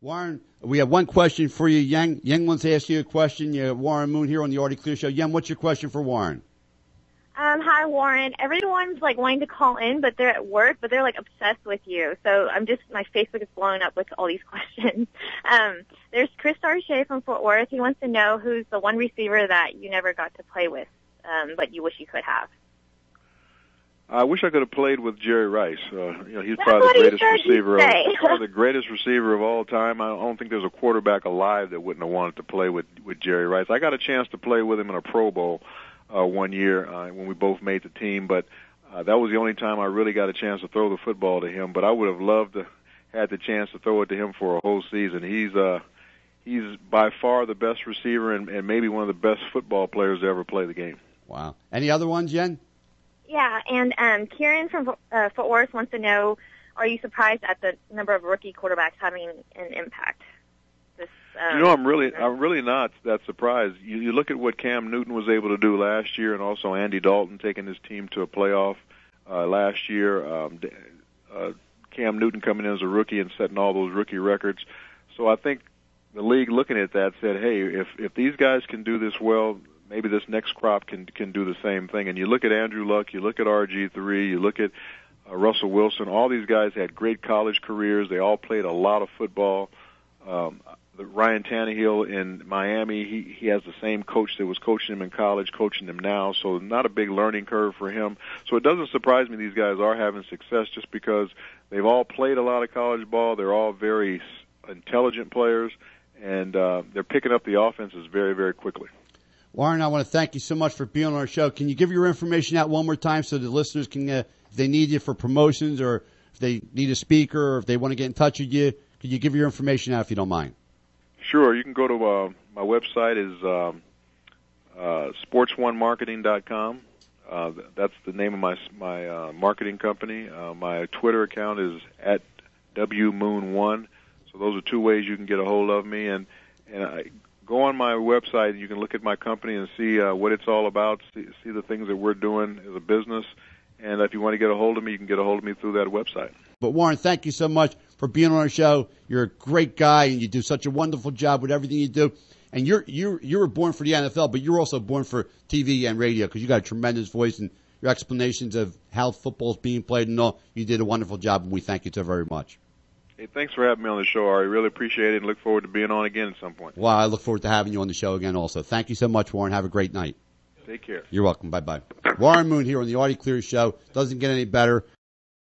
Warren, we have one question for you. Yang wants to ask you a question. You have Warren Moon here on the Artie Clear Show. Yang, what's your question for Warren? Hi, Warren. Everyone's wanting to call in, but they're at work, but they're obsessed with you. So my Facebook is blowing up with all these questions. There's Chris Darche from Fort Worth. He wants to know who's the one receiver that you never got to play with, but you wish you could have. I wish I could have played with Jerry Rice. He's probably the greatest receiver, probably the greatest receiver of all time. I don't think there's a quarterback alive that wouldn't have wanted to play with Jerry Rice. I got a chance to play with him in a Pro Bowl one year when we both made the team, but that was the only time I really got a chance to throw the football to him. But I would have loved to had the chance to throw it to him for a whole season. He's by far the best receiver and maybe one of the best football players to ever play the game. Wow. Any other ones, Jen? Yeah, and Kieran from Fort Worth wants to know, are you surprised at the number of rookie quarterbacks having an impact? I'm really not that surprised. You look at what Cam Newton was able to do last year, and also Andy Dalton taking his team to a playoff last year. Cam Newton coming in as a rookie and setting all those rookie records. So I think the league looking at that said, hey, if these guys can do this well, maybe this next crop can do the same thing. And you look at Andrew Luck, you look at RG3, you look at Russell Wilson. All these guys had great college careers. They all played a lot of football. Ryan Tannehill in Miami, he has the same coach that was coaching him in college, coaching him now, so not a big learning curve for him. So it doesn't surprise me these guys are having success just because they've all played a lot of college ball. They're all very intelligent players, and they're picking up the offenses very, very quickly. Warren, I want to thank you so much for being on our show. Can you give your information out one more time so the listeners can, if they need you for promotions or if they need a speaker or if they want to get in touch with you, can you give your information out if you don't mind? Sure. You can go to my website is sportsonemarketing.com. That's the name of my marketing company. My Twitter account is at WMoon1. So those are two ways you can get a hold of me. And go on my website. You can look at my company and see what it's all about, see the things that we're doing as a business. And if you want to get a hold of me, you can get a hold of me through that website. But, Warren, thank you so much for being on our show. You're a great guy, and you do such a wonderful job with everything you do. And you were born for the NFL, but you're also born for TV and radio because you got a tremendous voice, and your explanations of how football is being played and all, you did a wonderful job, and we thank you so very much. Hey, thanks for having me on the show, Ari. Really appreciate it and look forward to being on again at some point. Well, I look forward to having you on the show again also. Thank you so much, Warren. Have a great night. Take care. You're welcome. Bye-bye. Warren Moon here on the Artie Clear Show. Doesn't get any better.